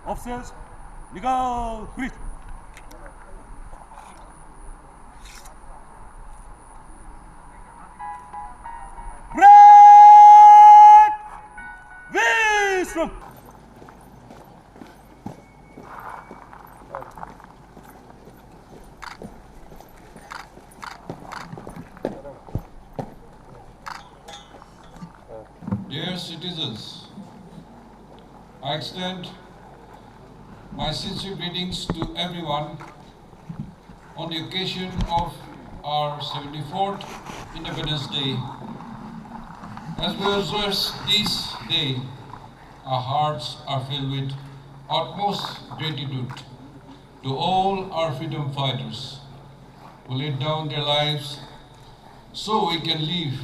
Officers, legal breach. Break! Wisdom! Dear citizens, I extend my sincere greetings to everyone on the occasion of our 74th Independence Day. As we observe this day, our hearts are filled with utmost gratitude to all our freedom fighters who laid down their lives so we can live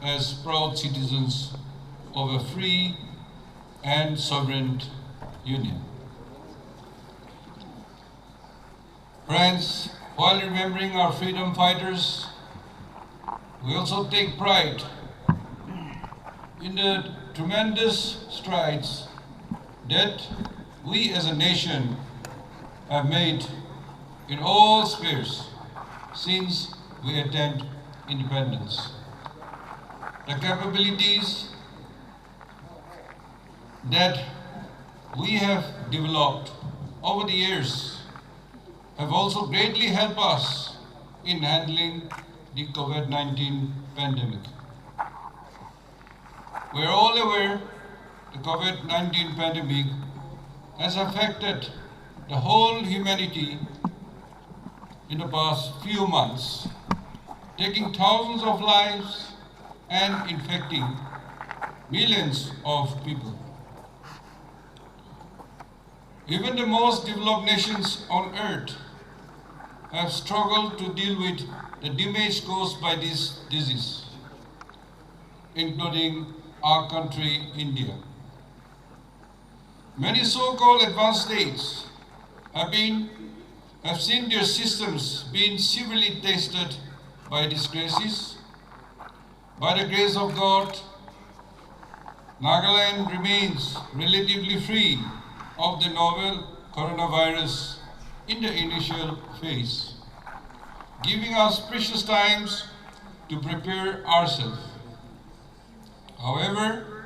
as proud citizens of a free and sovereign union. Friends, while remembering our freedom fighters, we also take pride in the tremendous strides that we as a nation have made in all spheres since we attained independence. The capabilities that we have developed over the years have also greatly helped us in handling the COVID-19 pandemic. We are all aware the COVID-19 pandemic has affected the whole humanity in the past few months, taking thousands of lives and infecting millions of people. Even the most developed nations on earth have struggled to deal with the damage caused by this disease, including our country, India. Many so-called advanced states have seen their systems being severely tested by this crisis. By the grace of God, Nagaland remains relatively free of the novel coronavirus in the initial phase, giving us precious times to prepare ourselves. However,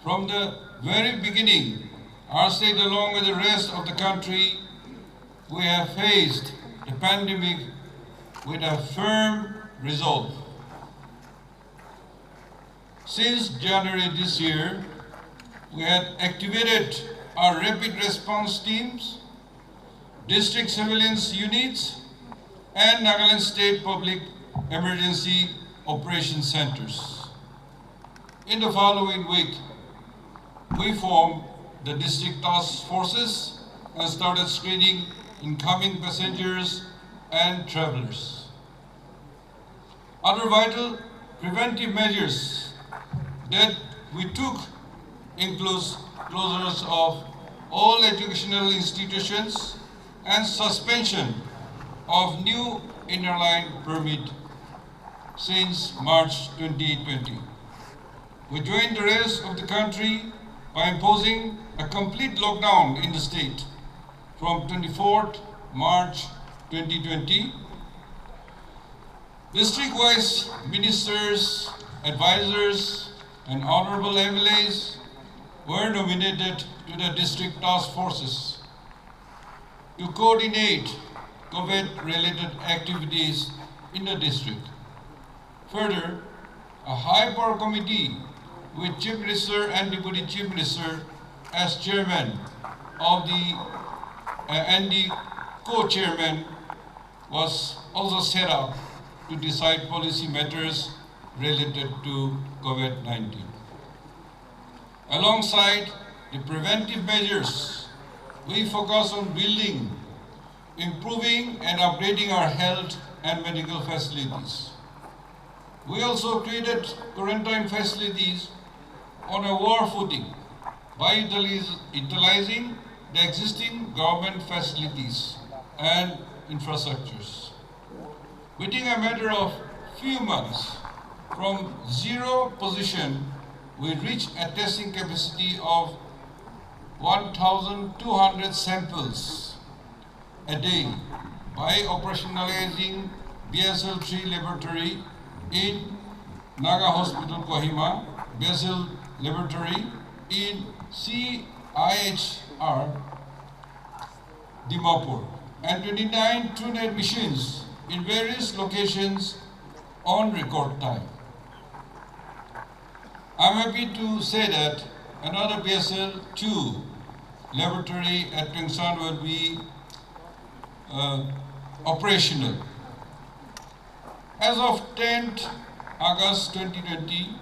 from the very beginning, our state along with the rest of the country, we have faced the pandemic with a firm resolve. Since January this year, we had activated our rapid response teams, district surveillance units, and Nagaland State Public Emergency Operation Centers. In the following week, we formed the district task forces and started screening incoming passengers and travelers. Other vital preventive measures that we took includes closures of all educational institutions and suspension of new inner line permit since March 2020. We joined the rest of the country by imposing a complete lockdown in the state from 24th March 2020. District-wise ministers, advisors, and honorable MLAs were nominated to the district task forces to coordinate COVID-related activities in the district. Further, a high-power committee with Chief Minister and Deputy Chief Minister as chairman of and the co-chairman was also set up to decide policy matters related to COVID-19. Alongside the preventive measures, we focus on building, improving and upgrading our health and medical facilities. We also created quarantine facilities on a war footing by utilizing the existing government facilities and infrastructures. Within a matter of few months, from zero position, we reached a testing capacity of 1,200 samples a day by operationalizing BSL-3 laboratory in Naga Hospital Kohima, BSL laboratory in CIHR Dimapur, and 29 TrueNet machines in various locations on record time. I'm happy to say that another BSL-2 laboratory at Tungsan will be operational. As of 10th August 2020,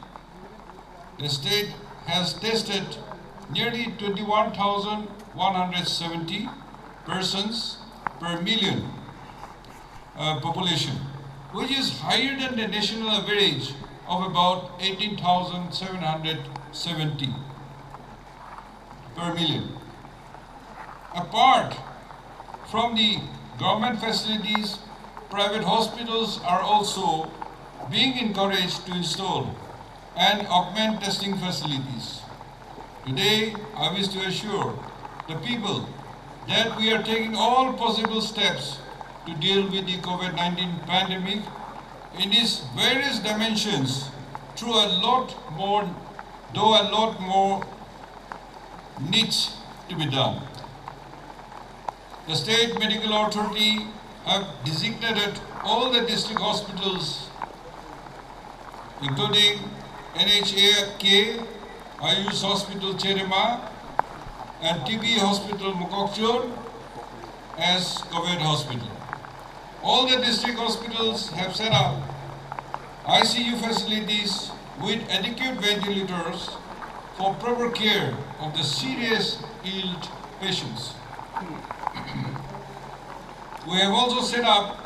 the state has tested nearly 21,170 persons per million population, which is higher than the national average of about 18,770 per million. Apart from the government facilities, private hospitals are also being encouraged to install and augment testing facilities. Today, I wish to assure the people that we are taking all possible steps to deal with the COVID-19 pandemic in its various dimensions through a lot more needs to be done. The State Medical Authority have designated all the district hospitals, including NHAK, Ayush Hospital Cherema, and TB Hospital Mokokchur as COVID hospital. All the district hospitals have set up ICU facilities with adequate ventilators for proper care of the serious ill patients. We have also set up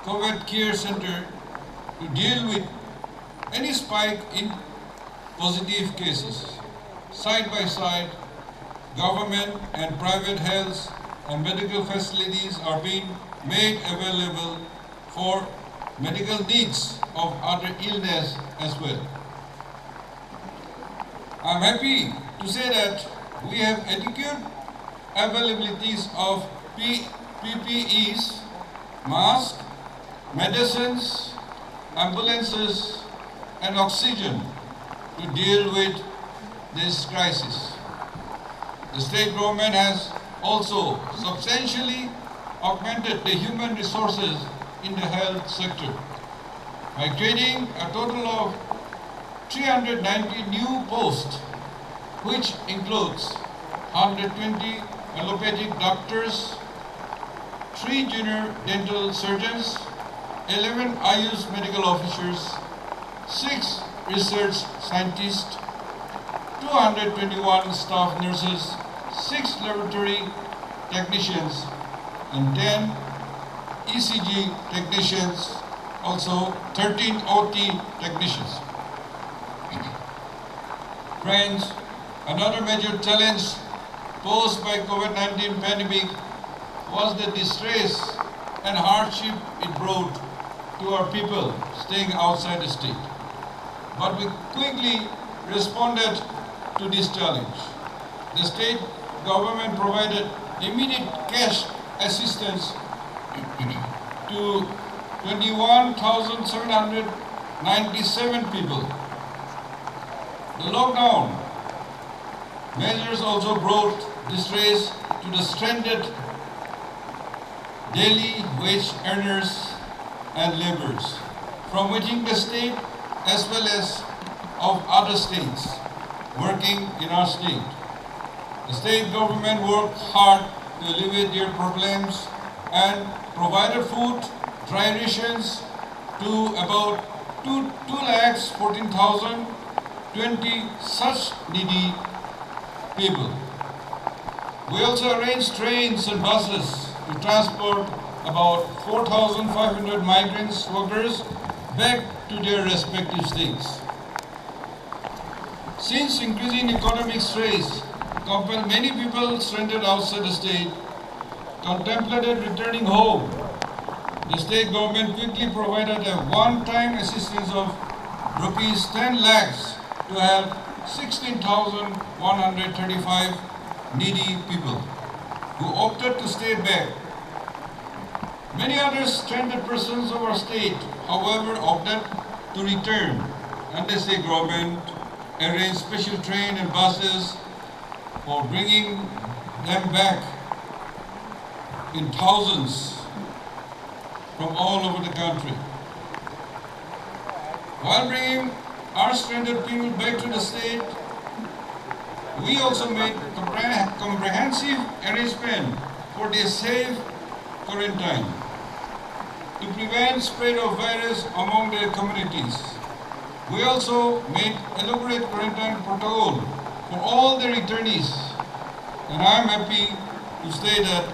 COVID care center to deal with any spike in positive cases. Side by side, government and private health and medical facilities are being made available for medical needs of other illness as well. I'm happy to say that we have adequate availabilities of PPEs, masks, medicines, ambulances, and oxygen to deal with this crisis. The state government has also substantially augmented the human resources in the health sector by creating a total of 390 new posts, which includes 120 allopathic doctors, 3 junior dental surgeons, 11 Ayush medical officers, 6 research scientists, 221 staff nurses, 6 laboratory technicians, and 10 ECG technicians, also 13 OT technicians. Friends, another major challenge posed by COVID-19 pandemic was the distress and hardship it brought to our people staying outside the state. But we quickly responded to this challenge. The state government provided immediate cash assistance to 21,797 people. The lockdown measures also brought distress to the stranded daily wage earners and laborers from within the state as well as of other states working in our state. The state government worked hard to alleviate their problems and provided food, dry rations to about 2,14,020 such needy people. We also arranged trains and buses to transport about 4,500 migrants workers back to their respective states. Since increasing economic stress compelled many people stranded outside the state contemplated returning home, the state government quickly provided a one-time assistance of rupees 10 lakhs to help 16,135 needy people who opted to stay back. Many other stranded persons of our state, however, opted to return, and the state government arranged special train and buses for bringing them back in thousands from all over the country. While bringing our stranded people back to the state, we also made comprehensive arrangement for their safe quarantine to prevent spread of virus among their communities. We also made elaborate quarantine protocol for all the returnees, and I am happy to say that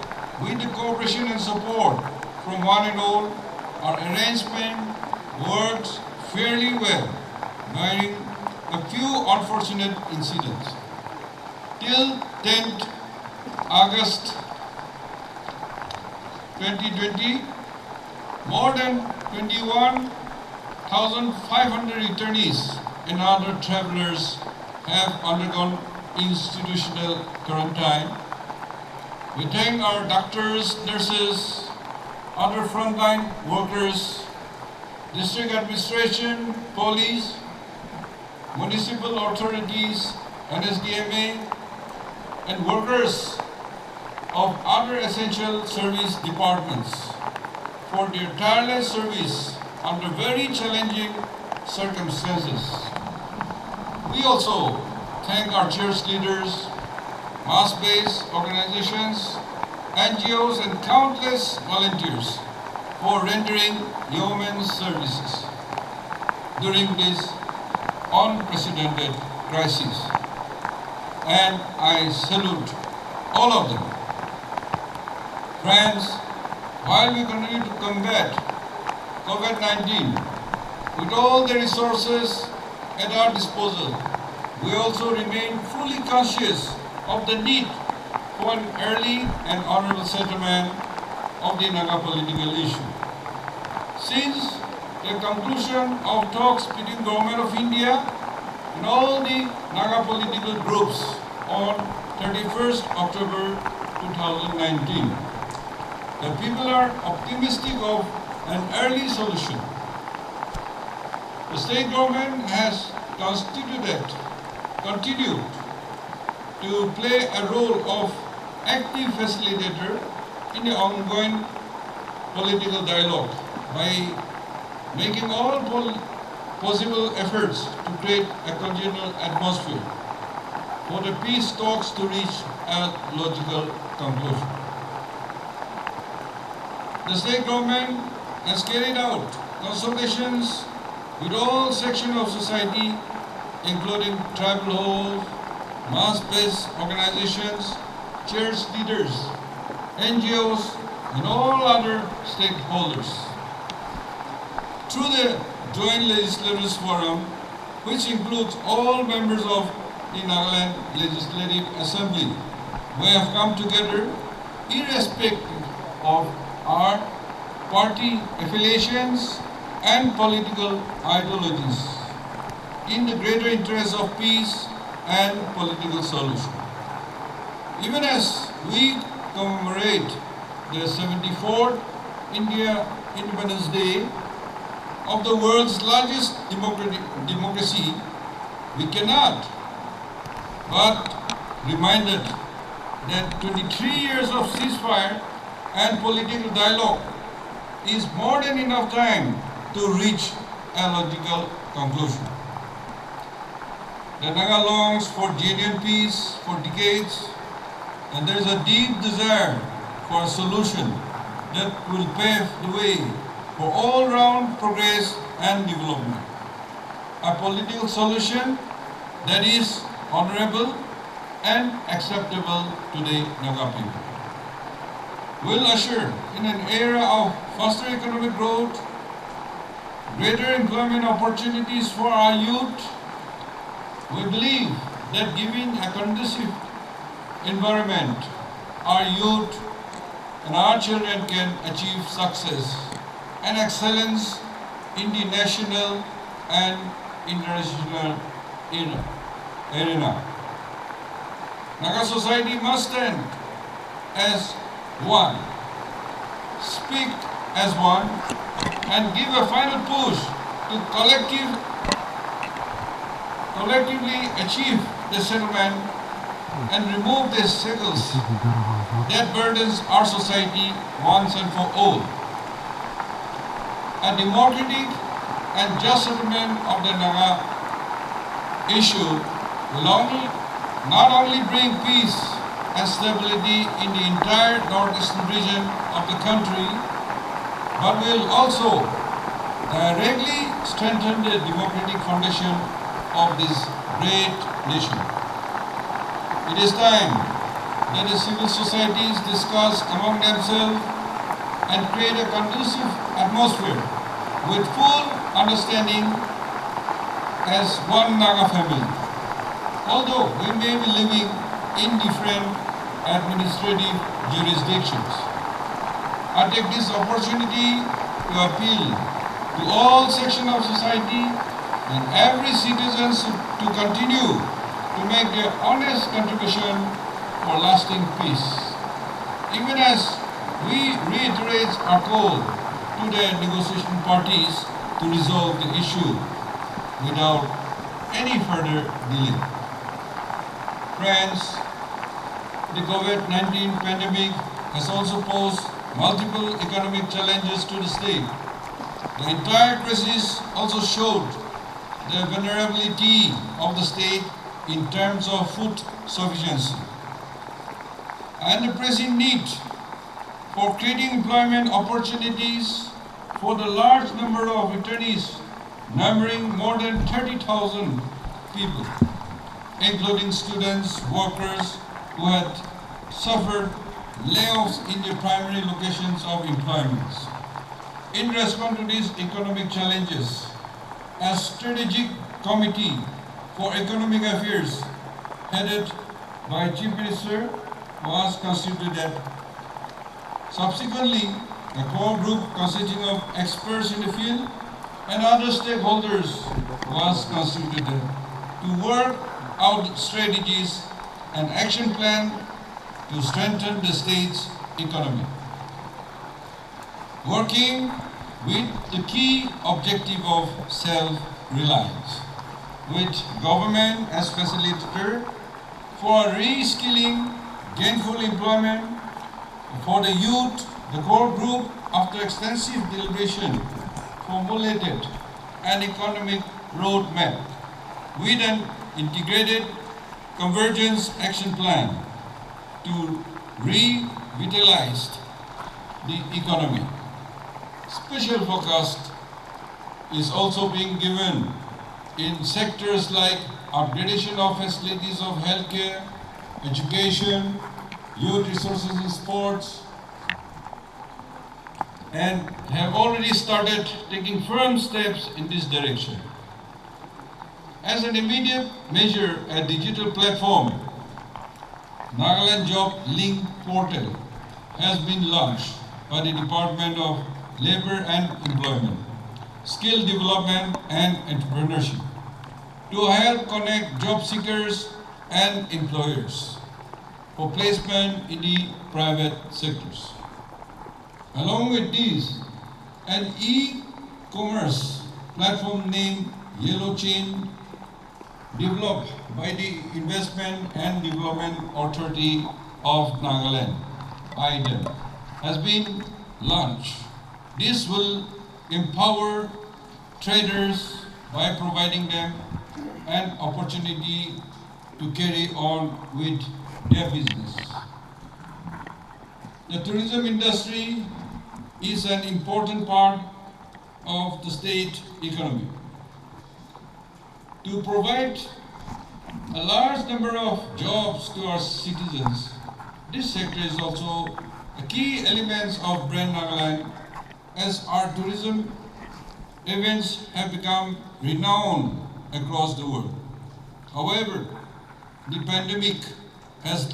with the cooperation and support from one and all, our arrangement works fairly well, barring a few unfortunate incidents. Till 10th August 2020, more than 21,500 returnees and other travelers have undergone institutional quarantine. We thank our doctors, nurses, other frontline workers, district administration, police, municipal authorities, NSDMA, and workers of other essential service departments for their tireless service under very challenging circumstances. We also thank our church leaders, mass-based organizations, NGOs, and countless volunteers for rendering human services during this unprecedented crisis. And I salute all of them. Friends, while we continue to combat COVID-19 with all the resources at our disposal, we also remain fully conscious of the need for an early and honorable settlement of the Naga political issue. Since the conclusion of talks between Government of India and all the Naga political groups on 31st October 2019, the people are optimistic of an early solution. The state government has continued to play a role of active facilitator in the ongoing political dialogue by making all possible efforts to create a congenial atmosphere for the peace talks to reach a logical conclusion. The state government has carried out consultations with all sections of society, including tribal halls, mass-based organizations, church leaders, NGOs, and all other stakeholders. Through the Joint Legislators Forum, which includes all members of the Nagaland Legislative Assembly, we have come together irrespective of our party affiliations and political ideologies in the greater interest of peace and political solution. Even as we commemorate the 74th India Independence Day of the world's largest democracy, we cannot but reminded that 23 years of ceasefire and political dialogue is more than enough time to reach a logical conclusion. The Naga longs for genuine peace for decades, and there is a deep desire for a solution that will pave the way for all-round progress and development. A political solution that is honorable and acceptable to the Naga people will usher in an era of faster economic growth, greater employment opportunities for our youth. We believe that given a conducive environment, our youth and our children can achieve success and excellence in the national and international arena. Naga society must stand as one, speak as one, and give a final push to collectively achieve the settlement and remove the shackles that burdens our society once and for all. A democratic and just settlement of the Naga issue will not only bring peace and stability in the entire northeastern region of the country, but will also directly strengthen the democratic foundation of this great nation. It is time that the civil societies discuss among themselves and create a conducive atmosphere with full understanding as one Naga family. Although we may be living in different administrative jurisdictions, I take this opportunity to appeal to all sections of society and every citizen to continue to make their honest contribution for lasting peace. Even as we reiterate our call to the negotiation parties to resolve the issue without any further delay. Friends, the COVID-19 pandemic has also posed multiple economic challenges to the state. The entire crisis also showed the vulnerability of the state in terms of food sufficiency and the pressing need for creating employment opportunities for the large number of returnees, numbering more than 30,000 people, including students, workers who had suffered layoffs in their primary locations of employment. In response to these economic challenges, a strategic committee for economic affairs headed by Chief Minister was constituted. Subsequently, a core group consisting of experts in the field and other stakeholders was constituted to work out strategies and action plan to strengthen the state's economy. Working with the key objective of self-reliance, with government as facilitator for reskilling, gainful employment for the youth, the core group, after extensive deliberation, formulated an economic roadmap with an integrated convergence action plan to revitalize the economy. Special focus is also being given in sectors like upgradation of facilities of healthcare, education, youth resources in sports, and have already started taking firm steps in this direction. As an immediate measure, a digital platform, Nagaland Job Link Portal, has been launched by the Department of Labor and Employment, Skill Development and Entrepreneurship to help connect job seekers and employers for placement in the private sectors. Along with this, an e-commerce platform named Yellow Chain, developed by the Investment and Development Authority of Nagaland, IDEM, has been launched. This will empower traders by providing them an opportunity to carry on with their business. The tourism industry is an important part of the state economy. To provide a large number of jobs to our citizens, this sector is also a key element of brand Nagaland, as our tourism events have become renowned across the world. However, the pandemic has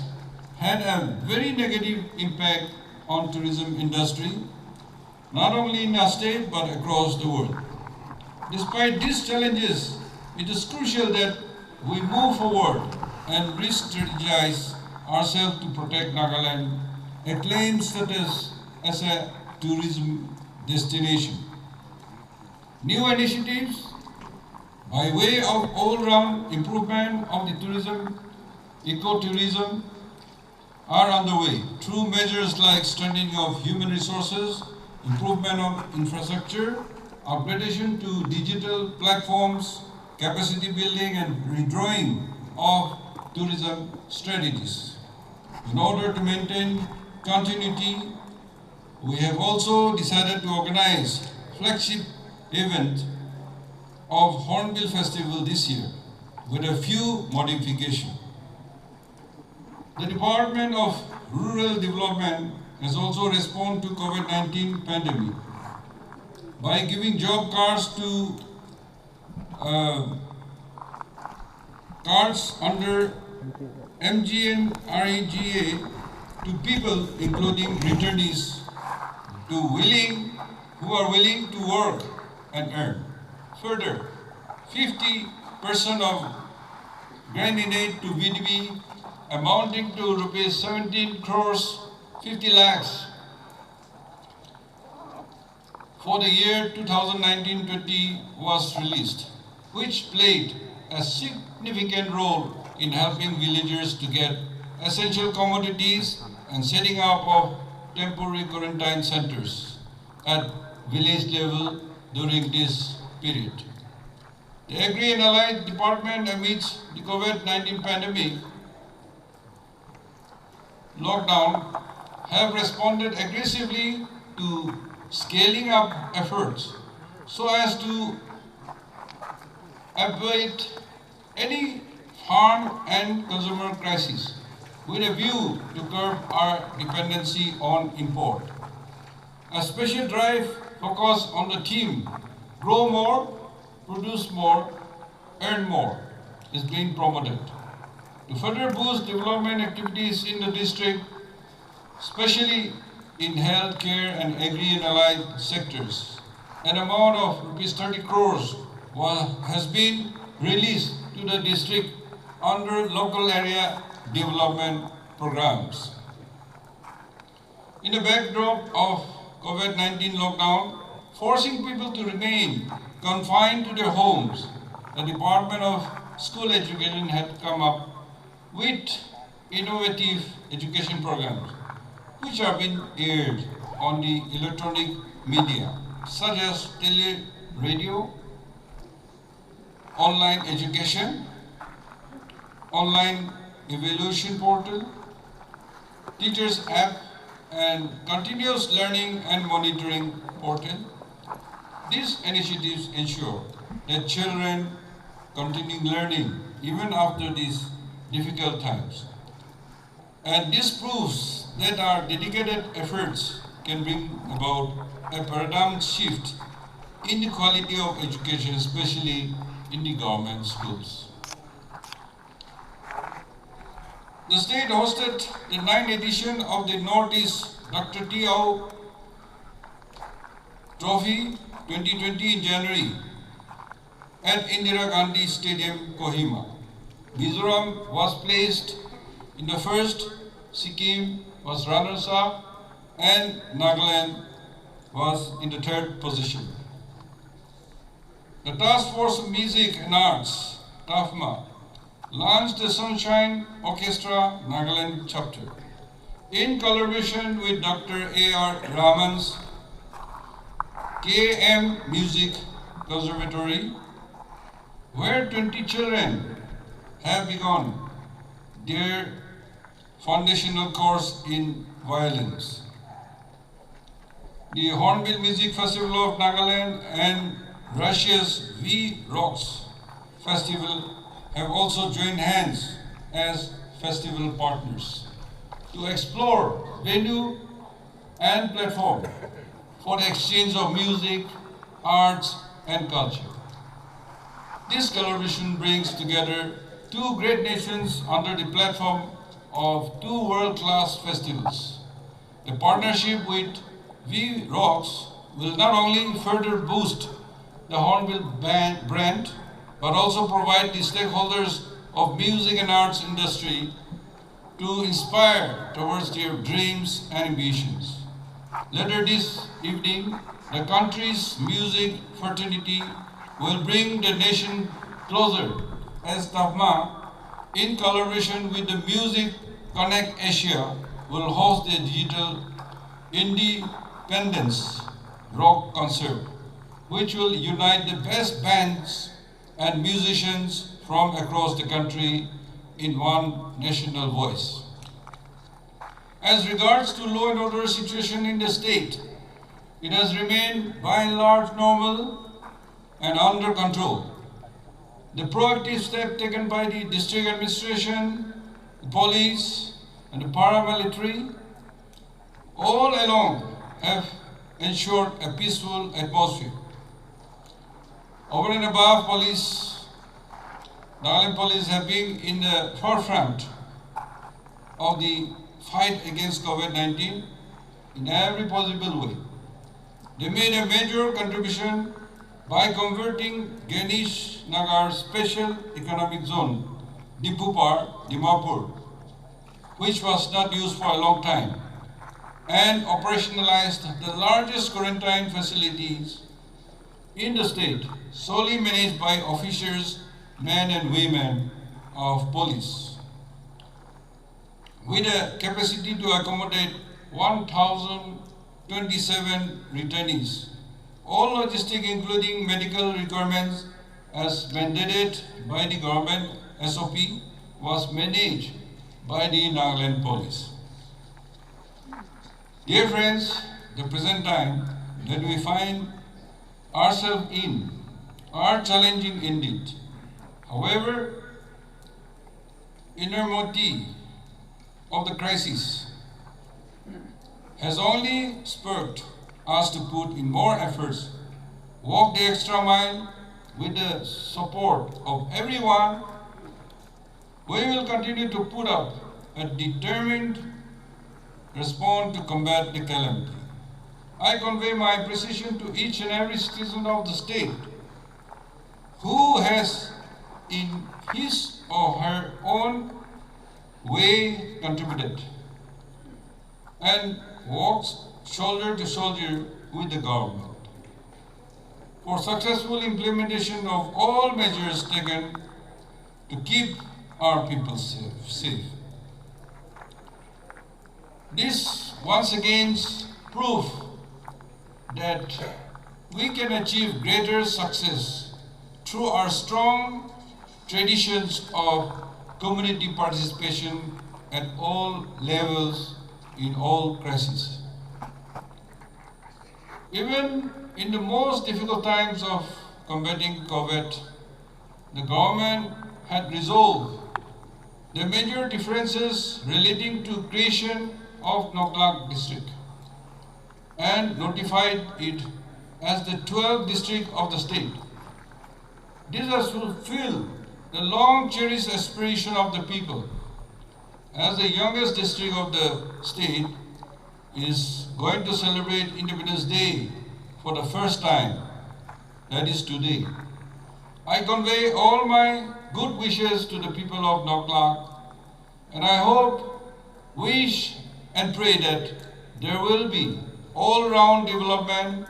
had a very negative impact on tourism industry, not only in our state but across the world. Despite these challenges, it is crucial that we move forward and re-strategize ourselves to protect Nagaland acclaimed status as a tourism destination. New initiatives by way of all-round improvement of the tourism, ecotourism are on the way through measures like strengthening of human resources, improvement of infrastructure, upgradation to digital platforms, capacity building and redrawing of tourism strategies. In order to maintain continuity, we have also decided to organize flagship event of Hornbill Festival this year with a few modifications. The Department of Rural Development has also responded to COVID-19 pandemic by giving job cards to cards under MGNREGA to people including returnees who are willing to work and earn. Further, 50% of grant in aid to VDB amounting to rupees 17 crores 50 lakhs for the year 2019-20 was released, which played a significant role in helping villagers to get essential commodities and setting up of temporary quarantine centers at village level during this period. The Agri and Allied Department amidst the COVID-19 pandemic lockdown have responded aggressively to scaling up efforts so as to avoid any farm and consumer crisis with a view to curb our dependency on import. A special drive focused on the theme grow more, produce more, earn more is being promoted. To further boost development activities in the district, especially in healthcare and agri and allied sectors, an amount of rupees 30 crores has been released to the district under local area development programs. In the backdrop of COVID-19 lockdown, forcing people to remain confined to their homes, the Department of School Education had come up with innovative education programs which have been aired on the electronic media such as tele, radio, online education, online evaluation portal, teachers app and continuous learning and monitoring portal. These initiatives ensure that children continue learning even after these difficult times. And this proves that our dedicated efforts can bring about a paradigm shift in the quality of education, especially in the government schools. The state hosted the 9th edition of the Northeast Dr. T. Au Trophy 2020 in January at Indira Gandhi Stadium, Kohima. Mizoram was placed in the first, Sikkim was runners-up, and Nagaland was in the third position. The Task Force of Music and Arts, TAFMA, launched the Sunshine Orchestra Nagaland chapter in collaboration with Dr. A.R. Raman's KM Music Conservatory, where 20 children have begun their foundational course in violins. The Hornbill Music Festival of Nagaland and Russia's V Rocks Festival have also joined hands as festival partners to explore venue and platform for the exchange of music, arts, and culture. This collaboration brings together two great nations under the platform of two world-class festivals. The partnership with V Rocks will not only further boost the Hornbill brand, but also provide the stakeholders of music and arts industry to inspire towards their dreams and ambitions. Later this evening, the country's music fraternity will bring the nation closer as TAFMA, in collaboration with the Music Connect Asia, will host the digital Independence Rock Concert, which will unite the best bands and musicians from across the country in one national voice. As regards to law and order situation in the state, it has remained by and large normal and under control. The proactive step taken by the district administration, the police, and the paramilitary all along have ensured a peaceful atmosphere. Over and above, Nagaland police have been in the forefront of the fight against COVID-19 in every possible way. They made a major contribution by converting Ganesh Nagar Special Economic Zone, Dimapur, which was not used for a long time, and operationalized the largest quarantine facilities in the state, solely managed by officers, men and women of police. With a capacity to accommodate 1,027 returnees, all logistics including medical requirements as mandated by the government SOP was managed by the Nagaland police. Dear friends, the present time that we find ourselves in are challenging indeed. However, enormity of the crisis has only spurred us to put in more efforts, walk the extra mile with the support of everyone. We will continue to put up a determined response to combat the calamity. I convey my appreciation to each and every citizen of the state who has in his or her own way contributed and walks shoulder to shoulder with the government for successful implementation of all measures taken to keep our people safe. This once again proves that we can achieve greater success through our strong traditions of community participation at all levels in all crises. Even in the most difficult times of combating COVID, the government had resolved the major differences relating to creation of Nagaland district and notified it as the 12th district of the state. This has fulfilled the long cherished aspiration of the people. As the youngest district of the state is going to celebrate Independence Day for the first time, that is today. I convey all my good wishes to the people of Nagaland, and I hope, wish and pray that there will be all-round development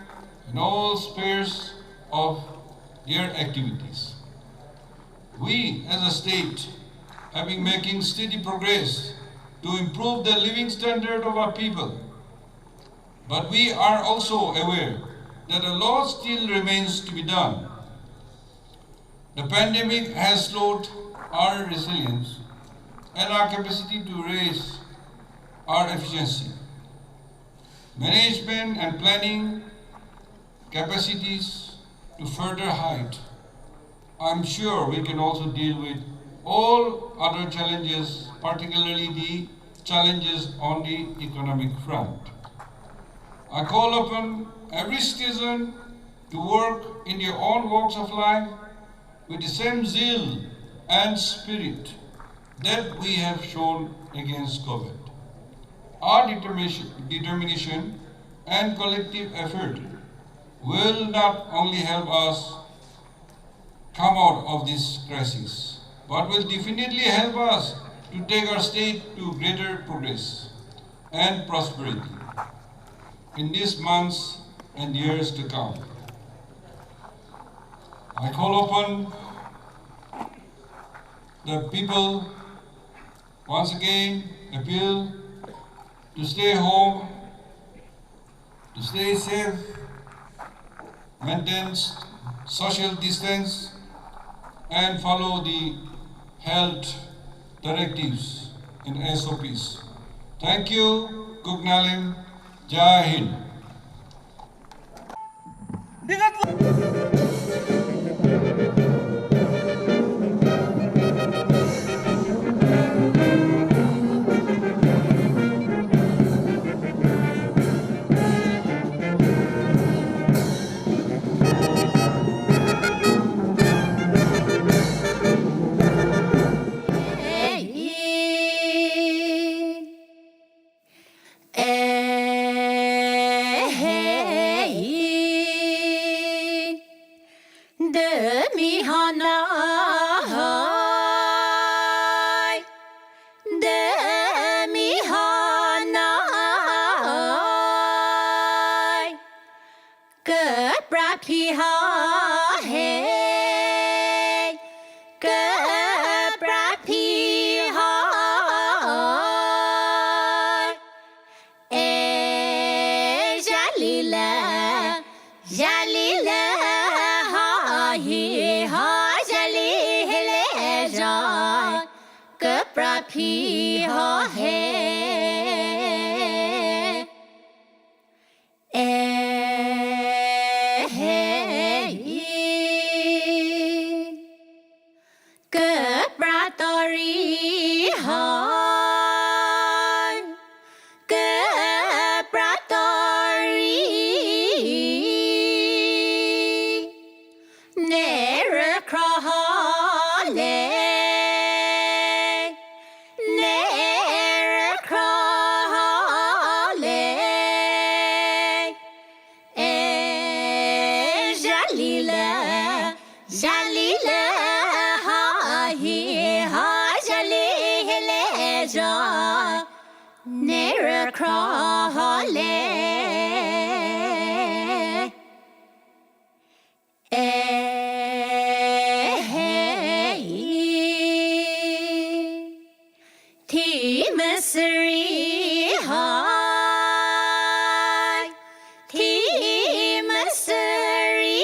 in all spheres of their activities. We as a state have been making steady progress to improve the living standard of our people. But we are also aware that a lot still remains to be done. The pandemic has slowed our resilience and our capacity to raise our efficiency. Management and planning capacities to further height. I'm sure we can also deal with all other challenges, particularly the challenges on the economic front. I call upon every citizen to work in their own walks of life with the same zeal and spirit that we have shown against COVID. Our determination and collective effort will not only help us come out of this crisis, but will definitely help us to take our state to greater progress and prosperity in these months and years to come. I call upon the people once again, appeal to stay home, to stay safe, maintain social distance, and follow the health directives and SOPs. Thank you, Kugnalim, Jai Hind. Demi hana demi hana ke prapi ha hai ke prapi ha jalila jalila prapi ho hai ke pratori ho ke pratori nere krohole Jalila ha hi ha jalile ja nera krahale thi misri ha thi misri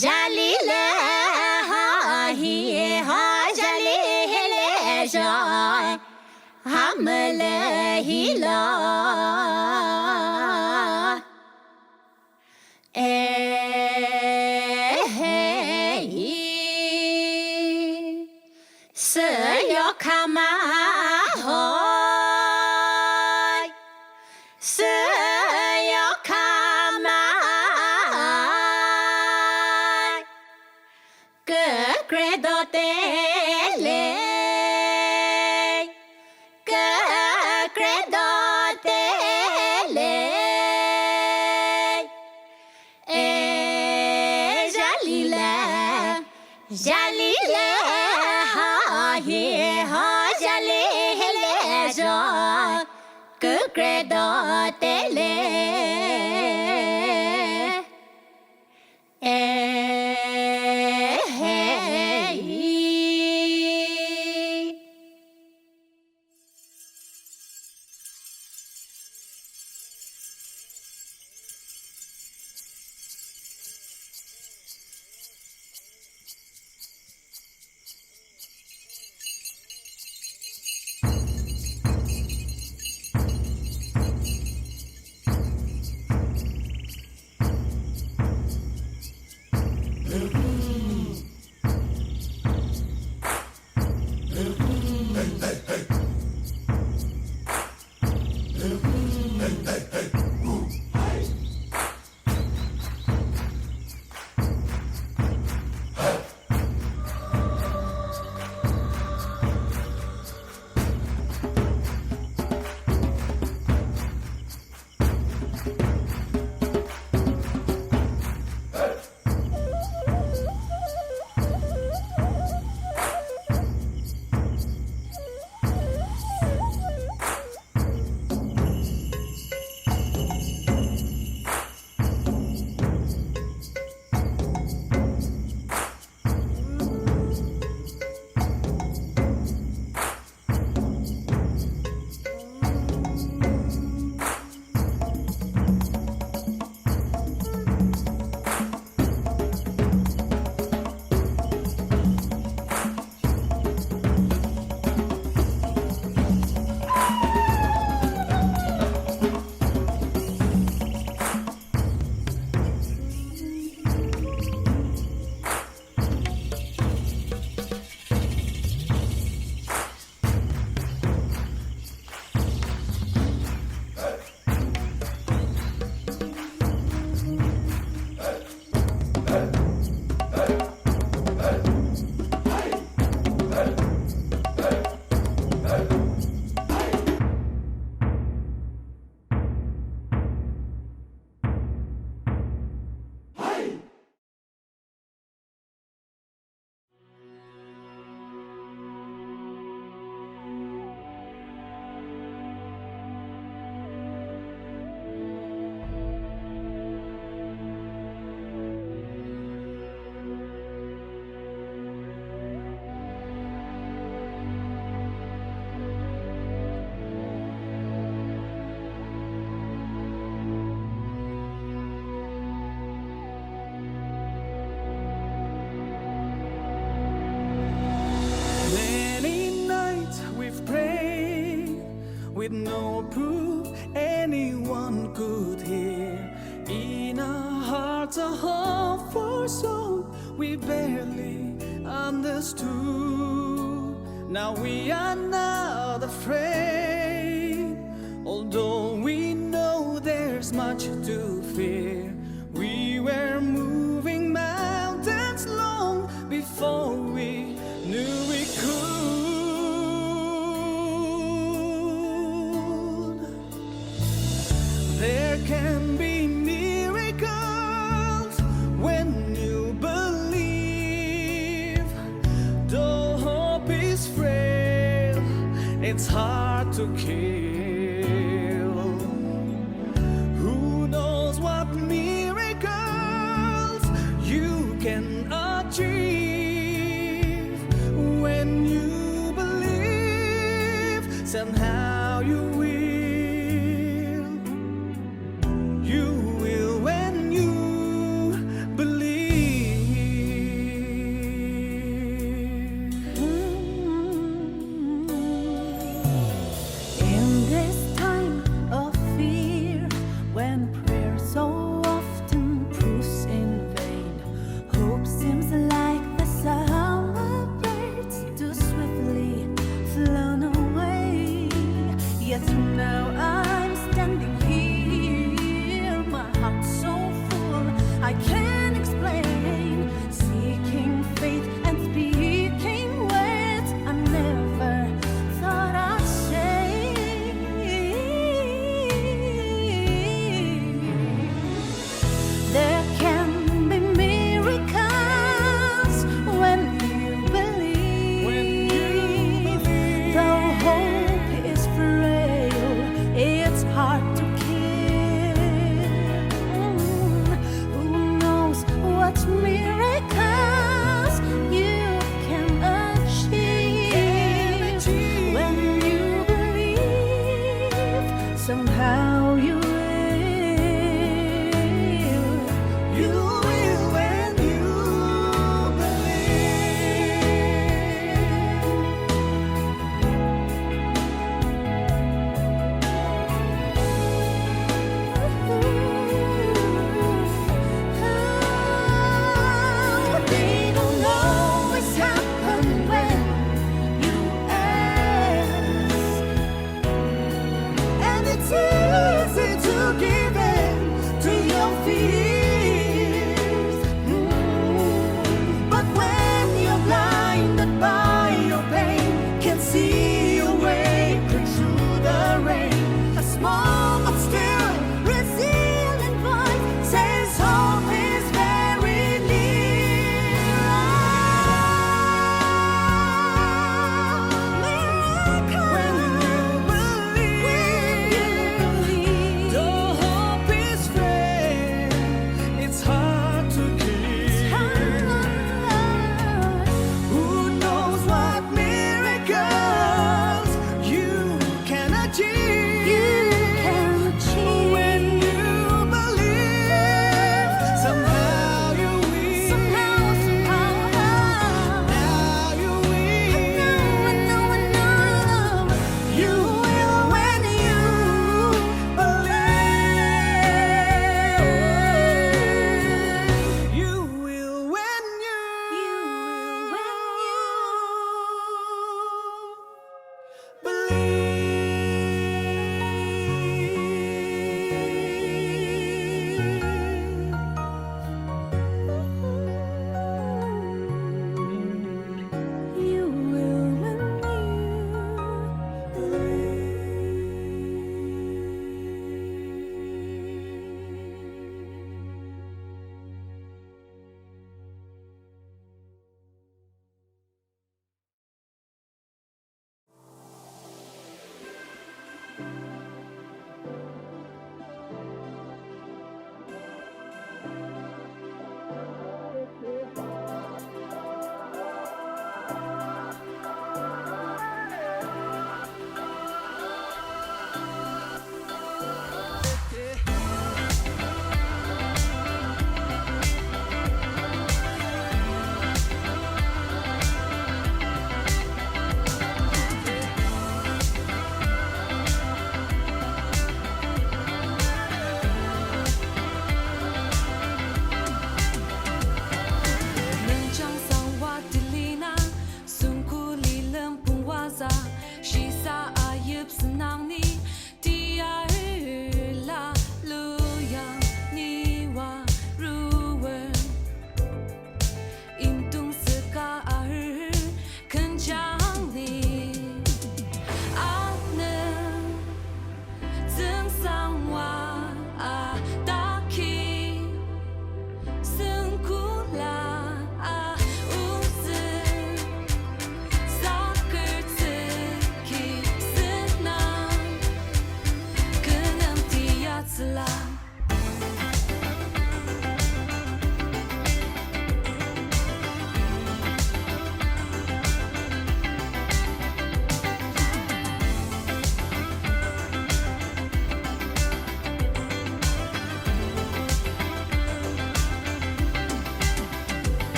Jalila ha hi ha jalile ja hamla hila Seyo kama hoy Seyo kama Ke credo tele Ke credo tele Jalila Jalila ha hi ha jalile ja ke credo tele our song we barely understood. Now we are not afraid, although we know there's much to fear. We were moving mountains long before we knew we could. There can be miracles when you believe. Though hope is frail, it's hard to kill. Who knows what miracles you can achieve when you believe somehow.